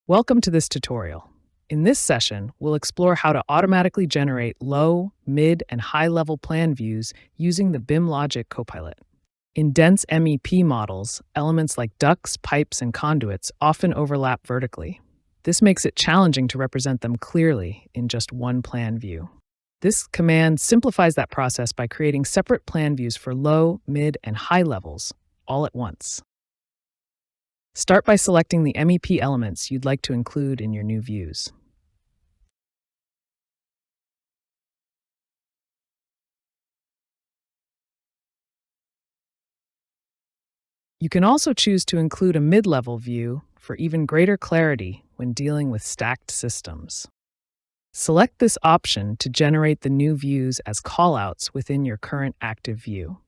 Welcome to this tutorial. In this session, we'll explore how to automatically generate low, mid, and high-level plan views using the BIMLOGIQ Copilot. In dense MEP models, elements like ducts, pipes, and conduits often overlap vertically. This makes it challenging to represent them clearly in just one plan view. This command simplifies that process by creating separate plan views for low, mid, and high levels, all at once. Start by selecting the MEP elements you'd like to include in your new views. You can also choose to include a mid-level view for even greater clarity when dealing with stacked systems. Select this option to generate the new views as callouts within your current active view.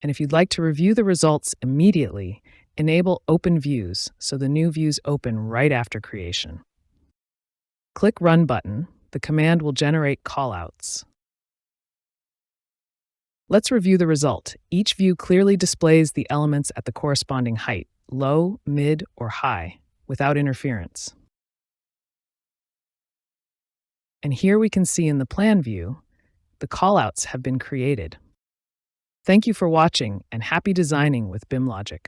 And if you'd like to review the results immediately, enable Open Views so the new views open right after creation. Click Run button. The command will generate callouts. Let's review the result. Each view clearly displays the elements at the corresponding height, low, mid, or high, without interference. And here we can see in the plan view, the callouts have been created. Thank you for watching and happy designing with BIMLOGIQ.